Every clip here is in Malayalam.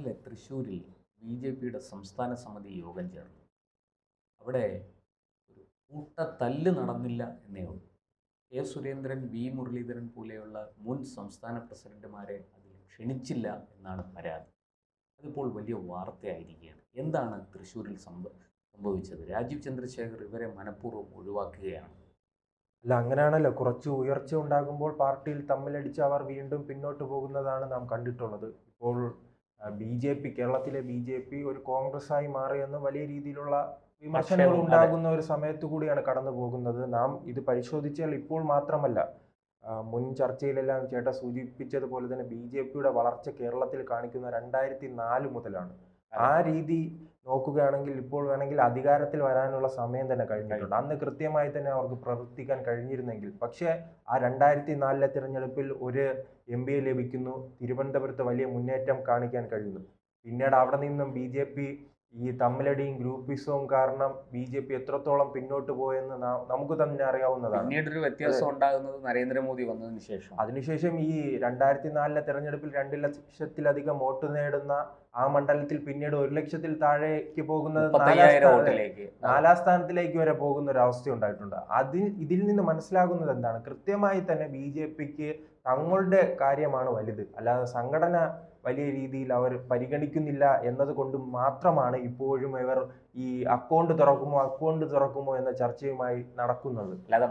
ഇന്നലെ തൃശ്ശൂരിൽ ബി.ജെ.പിയുടെ സംസ്ഥാന സമിതി യോഗം ചേർന്നു. അവിടെ ഒരു കൂട്ടത്തല്ല് നടന്നില്ല എന്നേ ഉള്ളൂ. കെ സുരേന്ദ്രൻ, വി മുരളീധരൻ പോലെയുള്ള മുൻ സംസ്ഥാന പ്രസിഡന്റുമാരെ അതിൽ ക്ഷണിച്ചില്ല എന്നാണ് പരാതി. അതിപ്പോൾ വലിയ വാർത്തയായിരിക്കുകയാണ്. എന്താണ് തൃശ്ശൂരിൽ സംഭവിച്ചത്? രാജീവ് ചന്ദ്രശേഖർ ഇവരെ മനഃപൂർവ്വം ഒഴിവാക്കുകയാണ്. അല്ല, അങ്ങനെയാണല്ലോ. കുറച്ച് ഉയർച്ച ഉണ്ടാകുമ്പോൾ പാർട്ടിയിൽ തമ്മിലടിച്ച് അവർ വീണ്ടും പിന്നോട്ട് പോകുന്നതാണ് നാം കണ്ടിട്ടുള്ളത്. ഇപ്പോൾ കേരളത്തിലെ ബി ജെ പി ഒരു കോൺഗ്രസ്സായി മാറിയെന്ന് വലിയ രീതിയിലുള്ള വിമർശനങ്ങൾ ഉണ്ടാകുന്ന ഒരു സമയത്തു കൂടിയാണ് കടന്നു പോകുന്നത്. നാം ഇത് പരിശോധിച്ചാൽ ഇപ്പോൾ മാത്രമല്ല, മുൻ ചർച്ചയിലെല്ലാം ചേട്ട സൂചിപ്പിച്ചതുപോലെ തന്നെ ബി ജെ പിയുടെ വളർച്ച കേരളത്തിൽ കാണിക്കുന്ന 2004 മുതലാണ്. ആ രീതി നോക്കുകയാണെങ്കിൽ ഇപ്പോൾ വേണമെങ്കിൽ അധികാരത്തിൽ വരാനുള്ള സമയം തന്നെ കഴിഞ്ഞിട്ടുണ്ട്. അന്ന് കൃത്യമായി തന്നെ അവർക്ക് പ്രവർത്തിക്കാൻ കഴിഞ്ഞിരുന്നെങ്കിൽ. പക്ഷേ ആ 2004 തിരഞ്ഞെടുപ്പിൽ ഒരു MPയെ ലഭിക്കുന്നു, തിരുവനന്തപുരത്ത് വലിയ മുന്നേറ്റം കാണിക്കാൻ കഴിയുന്നു. പിന്നീട് അവിടെ നിന്നും ബി ജെ പി ഈ തമ്മിലടിയും ഗ്രൂപ്പിസവും കാരണം ബി ജെ പി എത്രത്തോളം പിന്നോട്ട് പോയെന്ന് നമുക്ക് തന്നെ അറിയാവുന്നതാണ്. പിന്നീടൊരു വ്യത്യാസം ഉണ്ടാകുന്നത് നരേന്ദ്രമോദി വന്നതിന് ശേഷം. അതിനുശേഷം ഈ 2004 തെരഞ്ഞെടുപ്പിൽ 2 ലക്ഷത്തിലധികം വോട്ട് നേടുന്ന ആ മണ്ഡലത്തിൽ പിന്നീട് 1 ലക്ഷത്തിൽ താഴേക്ക് പോകുന്നത് 4ാം സ്ഥാനത്തിലേക്ക് വരെ പോകുന്ന ഒരു അവസ്ഥ ഉണ്ടായിട്ടുണ്ട്. ഇതിൽ നിന്ന് മനസ്സിലാകുന്നത് എന്താണ്? കൃത്യമായി തന്നെ ബി ജെ പിക്ക് തങ്ങളുടെ കാര്യമാണ് വലുത്, അല്ലാതെ സംഘടന വലിയ രീതിയിൽ അവർ പരിഗണിക്കുന്നില്ല എന്നതുകൊണ്ട് മാത്രമാണ് ഇപ്പോഴും ഇവർ ഈ അക്കൗണ്ട് തുറക്കുമോ എന്ന ചർച്ചയുമായി നടക്കുന്നത്. അല്ലാതെ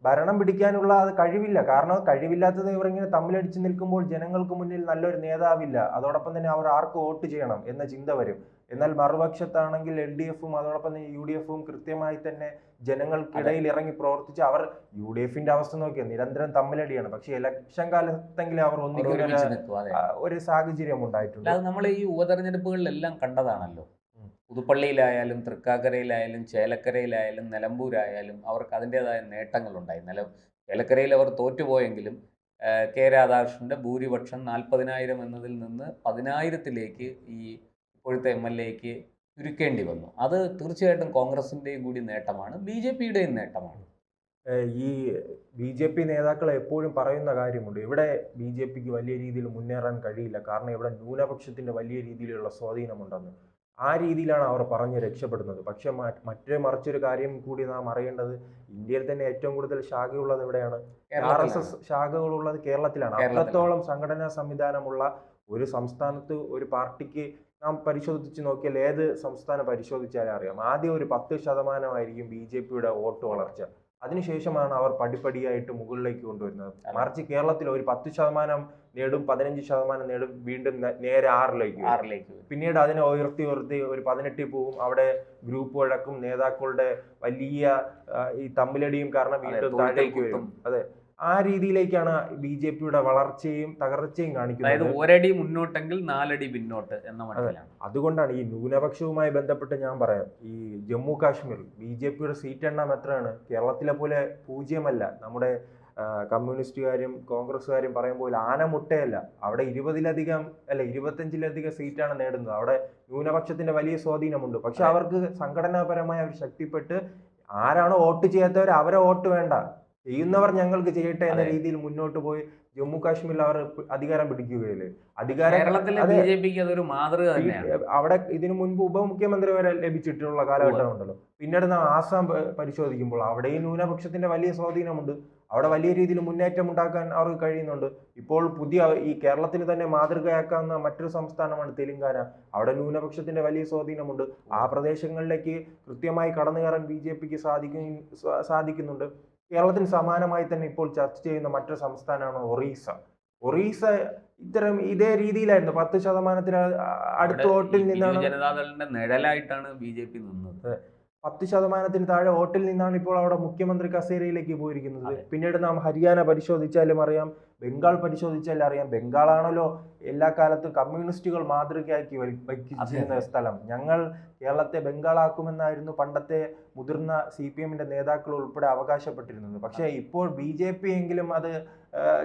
ഭരണം പിടിക്കാനുള്ള അത് കഴിവില്ല. കാരണം കഴിവില്ലാത്തത് ഇവരിങ്ങനെ തമ്മിലടിച്ച് നിൽക്കുമ്പോൾ ജനങ്ങൾക്ക് മുന്നിൽ നല്ലൊരു നേതാവില്ല. അതോടൊപ്പം തന്നെ അവർ ആർക്ക് വോട്ട് ചെയ്യണം എന്ന ചിന്ത വരും. എന്നാൽ മറുപക്ഷത്താണെങ്കിൽ LDFും അതോടൊപ്പം തന്നെ UDFും കൃത്യമായി തന്നെ ജനങ്ങൾക്കിടയിൽ ഇറങ്ങി പ്രവർത്തിച്ച് അവർ UDFിന്റെ അവസ്ഥ നോക്കിയാൽ നിരന്തരം തമ്മിലടിയാണ്. പക്ഷെ ഇലക്ഷൻ കാലത്തെങ്കിലും അവർ ഒന്നിക്കുന്ന ഒരു സാഹചര്യം ഉണ്ടായിട്ടുണ്ട്. നമ്മൾ ഈ ഉപതെരഞ്ഞെടുപ്പുകളിലെല്ലാം കണ്ടതാണല്ലോ. പുതുപ്പള്ളിയിലായാലും തൃക്കാക്കരയിലായാലും ചേലക്കരയിലായാലും നിലമ്പൂരായാലും അവർക്ക് അതിൻ്റെതായ നേട്ടങ്ങളുണ്ടായി. ചേലക്കരയിൽ അവർ തോറ്റുപോയെങ്കിലും കെ രാധാകൃഷ്ണന്റെ ഭൂരിപക്ഷം 40,000 എന്നതിൽ നിന്ന് 10,000-ത്തിലേക്ക് ഈ ഇപ്പോഴത്തെ MLAക്ക് ചുരുക്കേണ്ടി വന്നു. അത് തീർച്ചയായിട്ടും കോൺഗ്രസിൻ്റെയും കൂടി നേട്ടമാണ്, BJPയുടെയും നേട്ടമാണ്. ഈ BJP നേതാക്കൾ എപ്പോഴും പറയുന്ന കാര്യമുണ്ട്, ഇവിടെ BJPക്ക് വലിയ രീതിയിൽ മുന്നേറാൻ കഴിയില്ല, കാരണം ഇവിടെ ന്യൂനപക്ഷത്തിന്റെ വലിയ രീതിയിലുള്ള സ്വാധീനമുണ്ടെന്ന്. ആ രീതിയിലാണ് അവർ പറഞ്ഞ് രക്ഷപ്പെടുന്നത്. പക്ഷെ മറിച്ചൊരു കാര്യം കൂടി നാം അറിയേണ്ടത്, ഇന്ത്യയിൽ തന്നെ ഏറ്റവും കൂടുതൽ ശാഖയുള്ളത് എവിടെയാണ്? RSS ശാഖകളുള്ളത് കേരളത്തിലാണ്. അത്രത്തോളം സംഘടനാ സംവിധാനമുള്ള ഒരു സംസ്ഥാനത്ത് ഒരു പാർട്ടിക്ക് നാം പരിശോധിച്ച് നോക്കിയാൽ ഏത് സംസ്ഥാനം പരിശോധിച്ചാലും അറിയാം, ആദ്യം ഒരു 10% BJPയുടെ വോട്ട് വളർച്ച. അതിനുശേഷമാണ് അവർ പടിപ്പടിയായിട്ട് മുകളിലേക്ക് കൊണ്ടുവരുന്നത്. മറിച്ച് കേരളത്തിൽ ഒരു 10% നേടും, 15% നേടും, വീണ്ടും നേരെ 6ലേക്ക്. പിന്നീട് അതിനെ ഉയർത്തി ഒരു 18 പോവും. അവിടെ ഗ്രൂപ്പ് വഴക്കും നേതാക്കളുടെ വലിയ ഈ തമ്മിലടിയും കാരണം വീണ്ടും താഴേക്ക് വരും. അതെ, ആ രീതിയിലേക്കാണ് BJPയുടെ വളർച്ചയും തകർച്ചയും കാണിക്കുന്നത്. അതായത് ഒരടി മുന്നോട്ടെങ്കിൽ 4 അടി പിന്നോട്ട് എന്ന മട്ടിലാണ്. അതുകൊണ്ടാണ് ഈ ന്യൂനപക്ഷവുമായി ബന്ധപ്പെട്ട് ഞാൻ പറയാം, ഈ ജമ്മു കാശ്മീരിൽ BJPയുടെ സീറ്റ് എണ്ണം എത്രയാണ്? കേരളത്തിലെ പോലെ 0 നമ്മുടെ കമ്മ്യൂണിസ്റ്റുകാരും കോൺഗ്രസ്സുകാരും പറയുമ്പോൾ ആനമുട്ടയല്ല. അവിടെ 25-ലധികം സീറ്റാണ് നേടുന്നത്. അവിടെ ന്യൂനപക്ഷത്തിന്റെ വലിയ സ്വാധീനമുണ്ട്. പക്ഷെ അവർക്ക് സംഘടനാപരമായി അവർ ശക്തിപ്പെട്ട് ആരാണോ വോട്ട് ചെയ്യാത്തവർ അവരെ വോട്ട് വേണ്ട, ചെയ്യുന്നവർ ഞങ്ങൾക്ക് ചെയ്യട്ടെ എന്ന രീതിയിൽ മുന്നോട്ട് പോയി ജമ്മു കാശ്മീരിൽ അവർ അധികാരം പിടിക്കുകയല്ലേ. അവിടെ ഇതിനു മുൻപ് ഉപമുഖ്യമന്ത്രി വരെ ലഭിച്ചിട്ടുള്ള കാലഘട്ടമുണ്ടല്ലോ. പിന്നീട് നാം ആസാം പരിശോധിക്കുമ്പോൾ അവിടെയും ന്യൂനപക്ഷത്തിന്റെ വലിയ സ്വാധീനമുണ്ട്. അവിടെ വലിയ രീതിയിൽ മുന്നേറ്റം ഉണ്ടാക്കാൻ അവർക്ക് കഴിയുന്നുണ്ട്. ഇപ്പോൾ പുതിയ ഈ കേരളത്തിന് തന്നെ മാതൃകയാക്കാവുന്ന മറ്റൊരു സംസ്ഥാനമാണ് തെലങ്കാന. അവിടെ ന്യൂനപക്ഷത്തിന്റെ വലിയ സ്വാധീനമുണ്ട്. ആ പ്രദേശങ്ങളിലേക്ക് കൃത്യമായി കടന്നു കയറാൻ BJPക്ക് സാധിക്കുന്നുണ്ട്. കേരളത്തിന് സമാനമായി തന്നെ ഇപ്പോൾ ചർച്ച ചെയ്യുന്ന മറ്റൊരു സംസ്ഥാനമാണ് ഒറീസ. ഇതേ രീതിയിലായിരുന്നു. 10% അടുത്ത വോട്ടിൽ നിന്നാണ് ജനതാദളിന്റെ നിഴലായിട്ടാണ് BJP നിന്നത്. 10% താഴെ വോട്ടിൽ നിന്നാണ് ഇപ്പോൾ അവിടെ മുഖ്യമന്ത്രി കസേരയിലേക്ക് പോയിരിക്കുന്നത്. പിന്നീട് നാം ഹരിയാന പരിശോധിച്ചാലും അറിയാം, ബംഗാൾ പരിശോധിച്ചാലും അറിയാം. ബംഗാളാണല്ലോ എല്ലാ കാലത്തും കമ്മ്യൂണിസ്റ്റുകൾ മാതൃകയാക്കി വയ്ക്കുന്ന സ്ഥലം. ഞങ്ങൾ കേരളത്തെ ബംഗാളാക്കുമെന്നായിരുന്നു പണ്ടത്തെ മുതിർന്ന CPMന്റെ നേതാക്കൾ ഉൾപ്പെടെ അവകാശപ്പെട്ടിരുന്നത്. പക്ഷേ ഇപ്പോൾ BJP എങ്കിലും അത്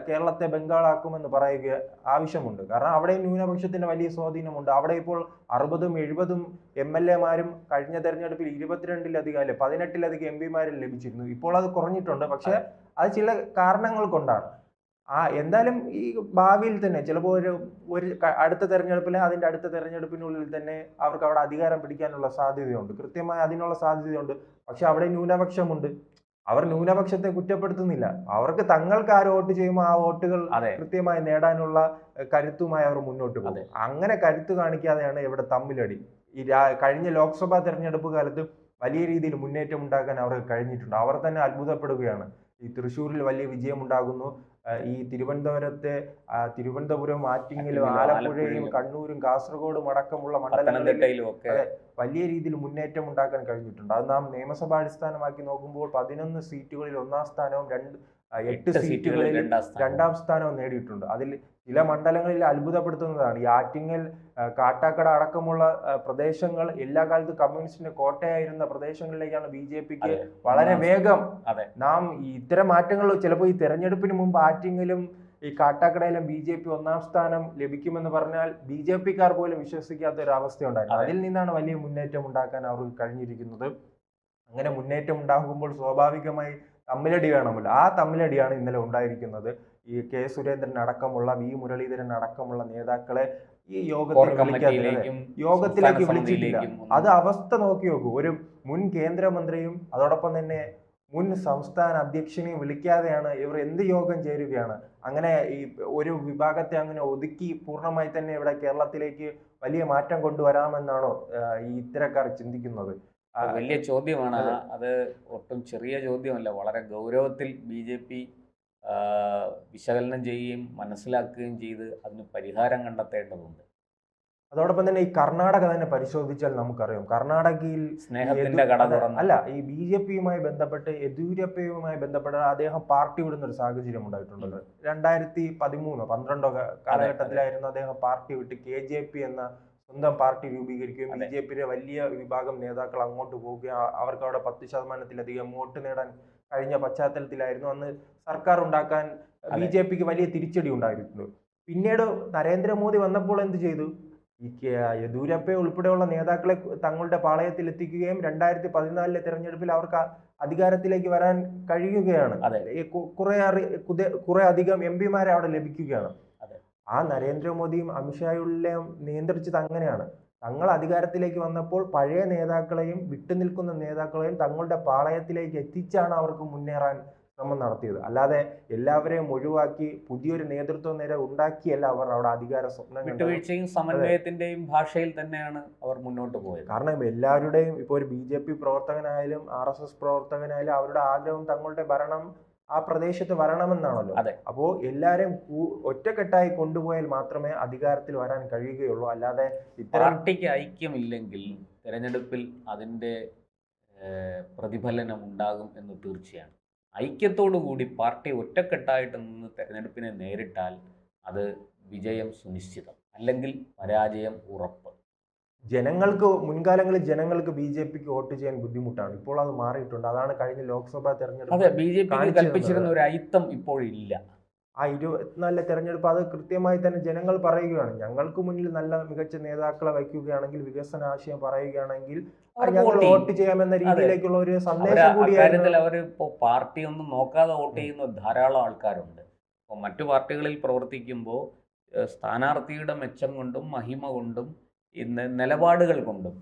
കേരളത്തെ ബംഗാളാക്കുമെന്ന് പറയുക ആവശ്യമുണ്ട്. കാരണം അവിടെ ന്യൂനപക്ഷത്തിന്റെ വലിയ സ്വാധീനമുണ്ട്. അവിടെ ഇപ്പോൾ 60-70 MLAമാരും കഴിഞ്ഞ തെരഞ്ഞെടുപ്പിൽ 22-ലധികം 18-ലധികം MPമാരും ലഭിച്ചിരുന്നു. ഇപ്പോൾ അത് കുറഞ്ഞിട്ടുണ്ട്. പക്ഷെ അത് ചില കാരണങ്ങൾ കൊണ്ടാണ്. എന്തായാലും ഈ ഭാവിയിൽ തന്നെ ചിലപ്പോൾ അടുത്ത തെരഞ്ഞെടുപ്പിൽ അതിന്റെ അടുത്ത തെരഞ്ഞെടുപ്പിനുള്ളിൽ തന്നെ അവർക്ക് അവിടെ അധികാരം പിടിക്കാനുള്ള സാധ്യതയുണ്ട്, കൃത്യമായി അതിനുള്ള സാധ്യതയുണ്ട്. പക്ഷെ അവിടെ ന്യൂനപക്ഷമുണ്ട്. അവർ ന്യൂനപക്ഷത്തെ കുറ്റപ്പെടുത്തുന്നില്ല. അവർക്ക് തങ്ങൾക്ക് ആര് വോട്ട് ചെയ്യുമ്പോൾ ആ വോട്ടുകൾ അതെ കൃത്യമായി നേടാനുള്ള കരുത്തുമായി അവർ മുന്നോട്ട് അതെ പോകും. അങ്ങനെ കരുത്ത് കാണിക്കാതെയാണ് ഇവിടെ തമ്മിലടി. കഴിഞ്ഞ ലോക്സഭാ തെരഞ്ഞെടുപ്പ് കാലത്ത് വലിയ രീതിയിൽ മുന്നേറ്റം ഉണ്ടാക്കാൻ അവർക്ക് കഴിഞ്ഞിട്ടുണ്ട്. അവർ തന്നെ അത്ഭുതപ്പെടുകയാണ്. ഈ തൃശ്ശൂരിൽ വലിയ വിജയം ഉണ്ടാകുന്നു. ഈ തിരുവനന്തപുരം, ആറ്റിങ്ങലും, ആലപ്പുഴയും, കണ്ണൂരും, കാസർഗോഡും അടക്കമുള്ള മണ്ഡലങ്ങളിൽ പത്തനംതിട്ടയിലും ഒക്കെ വലിയ രീതിയിൽ മുന്നേറ്റം ഉണ്ടാക്കാൻ കഴിഞ്ഞിട്ടുണ്ട്. അത് നാം നിയമസഭ അടിസ്ഥാനമാക്കി നോക്കുമ്പോൾ 11 സീറ്റുകളിൽ 1ാം സ്ഥാനവും 8 സീറ്റുകളിൽ 2ാം സ്ഥാനവും നേടിയിട്ടുണ്ട്. അതിൽ ചില മണ്ഡലങ്ങളിൽ അത്ഭുതപ്പെടുത്തുന്നതാണ്. ഈ ആറ്റിങ്ങൽ, കാട്ടാക്കട അടക്കമുള്ള പ്രദേശങ്ങൾ എല്ലാ കാലത്തും കമ്മ്യൂണിസ്റ്റിന്റെ കോട്ടയായിരുന്ന പ്രദേശങ്ങളിലേക്കാണ് BJPക്ക് വളരെ വേഗം നാം ഇത്തരം മാറ്റങ്ങൾ ചിലപ്പോൾ ഈ തെരഞ്ഞെടുപ്പിന് മുമ്പ് ആറ്റിങ്ങലും ഈ കാട്ടാക്കടയിലും BJP 1ാം സ്ഥാനം ലഭിക്കുമെന്ന് പറഞ്ഞാൽ BJPക്കാർ പോലും വിശ്വസിക്കാത്ത ഒരു അവസ്ഥയുണ്ടായിരുന്നു. അതിൽ നിന്നാണ് വലിയ മുന്നേറ്റം ഉണ്ടാക്കാൻ അവർക്ക് കഴിഞ്ഞിരിക്കുന്നത്. അങ്ങനെ മുന്നേറ്റം ഉണ്ടാകുമ്പോൾ സ്വാഭാവികമായി തമ്മിലടി വേണമല്ലോ. ആ തമ്മിലടിയാണ് ഇന്നലെ ഉണ്ടായിരിക്കുന്നത്. ഈ കെ സുരേന്ദ്രൻ അടക്കമുള്ള, വി മുരളീധരൻ അടക്കമുള്ള നേതാക്കളെ ഈ യോഗത്തിലേക്ക് വിളിച്ചിട്ടില്ല. അത് അവസ്ഥ നോക്കി നോക്കൂ. ഒരു മുൻ കേന്ദ്രമന്ത്രിയും അതോടൊപ്പം തന്നെ മുൻ സംസ്ഥാന അധ്യക്ഷനെയും വിളിക്കാതെയാണ് ഇവർ എന്ത് യോഗം ചേരുകയാണ്? അങ്ങനെ ഈ ഒരു വിഭാഗത്തെ അങ്ങനെ ഒതുക്കി പൂർണ്ണമായി തന്നെ ഇവിടെ കേരളത്തിലേക്ക് വലിയ മാറ്റം കൊണ്ടുവരാമെന്നാണോ ഈ ഇത്തരക്കാർ ചിന്തിക്കുന്നത്? വലിയ ചോദ്യമാണ്. അത് ഒട്ടും ചെറിയ ചോദ്യമല്ല. വളരെ ഗൗരവത്തിൽ BJP വിശകലനം ചെയ്യുകയും മനസ്സിലാക്കുകയും ചെയ്ത് അതിന് പരിഹാരം കണ്ടെത്തേണ്ടതുണ്ട്. അതോടൊപ്പം തന്നെ ഈ കർണാടക തന്നെ പരിശോധിച്ചാൽ നമുക്കറിയാം, കർണാടകയിൽ സ്നേഹത്തിന്റെ കട തുറന്നു. അല്ല, ഈ BJPയുമായി ബന്ധപ്പെട്ട് യെദ്യൂരപ്പയുമായി ബന്ധപ്പെട്ട് അദ്ദേഹം പാർട്ടി വിടുന്ന ഒരു സാഹചര്യം ഉണ്ടായിട്ടുണ്ടല്ലോ. 2013-12 കാലഘട്ടത്തിലായിരുന്നു അദ്ദേഹം പാർട്ടി വിട്ട് KJP എന്ന സ്വന്തം പാർട്ടി രൂപീകരിക്കുകയും BJPയുടെ വലിയ വിഭാഗം നേതാക്കൾ അങ്ങോട്ട് പോവുകയും അവർക്ക് അവിടെ 10%-ലധികം വോട്ട് നേടാൻ കഴിഞ്ഞ പശ്ചാത്തലത്തിലായിരുന്നു അന്ന് സർക്കാർ ഉണ്ടാക്കാൻ BJPക്ക് വലിയ തിരിച്ചടി ഉണ്ടായിരുന്നു. പിന്നീട് നരേന്ദ്രമോദി വന്നപ്പോൾ എന്ത് ചെയ്തു? ഈ യെദ്യൂരപ്പ ഉൾപ്പെടെയുള്ള നേതാക്കളെ തങ്ങളുടെ പാളയത്തിൽ എത്തിക്കുകയും 2014 തെരഞ്ഞെടുപ്പിൽ അവർക്ക് അധികാരത്തിലേക്ക് വരാൻ കഴിയുകയാണ്. കുറെ അധികം MP-മാരെ അവിടെ ലഭിക്കുകയാണ്. ആ നരേന്ദ്രമോദിയും അമിത്ഷായുടെയും നിയന്ത്രിച്ചത് അങ്ങനെയാണ്. തങ്ങൾ അധികാരത്തിലേക്ക് വന്നപ്പോൾ പഴയ നേതാക്കളെയും വിട്ടുനിൽക്കുന്ന നേതാക്കളെയും തങ്ങളുടെ പാളയത്തിലേക്ക് എത്തിച്ചാണ് അവർക്ക് മുന്നേറാൻ ശ്രമം നടത്തിയത്. അല്ലാതെ എല്ലാവരെയും ഒഴിവാക്കി പുതിയൊരു നേതൃത്വ നിര ഉണ്ടാക്കിയല്ല അവർ അവിടെ അധികാര സ്വപ്നം കണ്ടത്. വിട്ടുവീഴ്ചയും സമന്വയത്തിന്റെയും ഭാഷയിൽ തന്നെയാണ് അവർ മുന്നോട്ട് പോയത്. കാരണം എല്ലാവരുടെയും ഇപ്പോൾ ഒരു BJP പ്രവർത്തകനായാലും RSS പ്രവർത്തകനായാലും അവരുടെ ആഗ്രഹം തങ്ങളുടെ ഭരണം ആ പ്രദേശത്ത് വരണമെന്നാണല്ലോ. അപ്പോൾ എല്ലാവരെയും ഒറ്റക്കെട്ടായി കൊണ്ടുപോയാൽ മാത്രമേ അധികാരത്തിൽ വരാൻ കഴിയുകയുള്ളൂ. അല്ലാതെ പാർട്ടിക്ക് ഐക്യമില്ലെങ്കിൽ തെരഞ്ഞെടുപ്പിൽ അതിൻ്റെ പ്രതിഫലനം ഉണ്ടാകും എന്ന് തീർച്ചയാണ്. ഐക്യത്തോടു കൂടി പാർട്ടി ഒറ്റക്കെട്ടായിട്ട് നിന്ന് തെരഞ്ഞെടുപ്പിനെ നേരിട്ടാൽ അത് വിജയം സുനിശ്ചിതം, അല്ലെങ്കിൽ പരാജയം ഉറപ്പ്. മുൻകാലങ്ങളിൽ ജനങ്ങൾക്ക് BJPക്ക് വോട്ട് ചെയ്യാൻ ബുദ്ധിമുട്ടാണ്. ഇപ്പോൾ അത് മാറിയിട്ടുണ്ട്. അതാണ് കഴിഞ്ഞ ലോക്സഭാ തെരഞ്ഞെടുപ്പ് BJP കൽപ്പിച്ചിരുന്ന ഒരു ഐത്തം ഇപ്പോഴില്ല. ആ 24 തെരഞ്ഞെടുപ്പ് അത് കൃത്യമായി തന്നെ ജനങ്ങൾ പറയുകയാണ്. ഞങ്ങൾക്ക് മുന്നിൽ നല്ല മികച്ച നേതാക്കളെ വയ്ക്കുകയാണെങ്കിൽ, വികസന ആശയം പറയുകയാണെങ്കിൽ ഞങ്ങൾ വോട്ട് ചെയ്യാമെന്ന രീതിയിലേക്കുള്ള ഒരു സന്ദേശം കൂടിയായിരുന്നു. അവരിപ്പോൾ പാർട്ടി ഒന്നും നോക്കാതെ വോട്ട് ചെയ്യുന്ന ധാരാളം ആൾക്കാരുണ്ട്. ഇപ്പോൾ മറ്റു പാർട്ടികളിൽ പ്രവർത്തിക്കുമ്പോൾ സ്ഥാനാർത്ഥിയുടെ മെച്ചം കൊണ്ടും മഹിമ കൊണ്ടും നിലപാടുകൾ കൊണ്ടും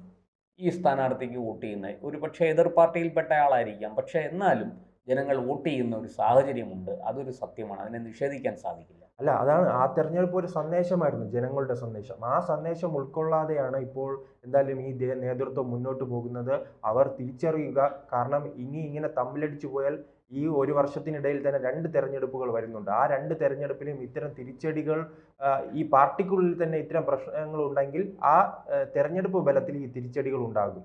ഈ സ്ഥാനാർത്ഥിക്ക് വോട്ട് ചെയ്യുന്നത് ഒരു പക്ഷേ എതിർ പാർട്ടിയിൽപ്പെട്ട ആളായിരിക്കാം. പക്ഷേ എന്നാലും ജനങ്ങൾ വോട്ട് ചെയ്യുന്ന ഒരു സാഹചര്യമുണ്ട്. അതൊരു സത്യമാണ്, അതിനെ നിഷേധിക്കാൻ സാധിക്കില്ല. അല്ല, അതാണ് ആ തെരഞ്ഞെടുപ്പ് ഒരു സന്ദേശമായിരുന്നു, ജനങ്ങളുടെ സന്ദേശം. ആ സന്ദേശം ഉൾക്കൊള്ളാതെയാണ് ഇപ്പോൾ എന്തായാലും ഈ നേതൃത്വം മുന്നോട്ട് പോകുന്നത്. അവർ തിരിച്ചറിയുക. കാരണം ഇനി ഇങ്ങനെ തമ്മിലടിച്ചു പോയാൽ ഈ ഒരു വർഷത്തിനിടയിൽ തന്നെ 2 തെരഞ്ഞെടുപ്പുകൾ വരുന്നുണ്ട്. ആ 2 തെരഞ്ഞെടുപ്പിലും ഇത്തരം തിരിച്ചടികൾ, ഈ പാർട്ടിക്കുള്ളിൽ തന്നെ ഇത്തരം പ്രശ്നങ്ങൾ ഉണ്ടെങ്കിൽ ആ തെരഞ്ഞെടുപ്പ് ബലത്തിൽ ഈ തിരിച്ചടികൾ ഉണ്ടാകും.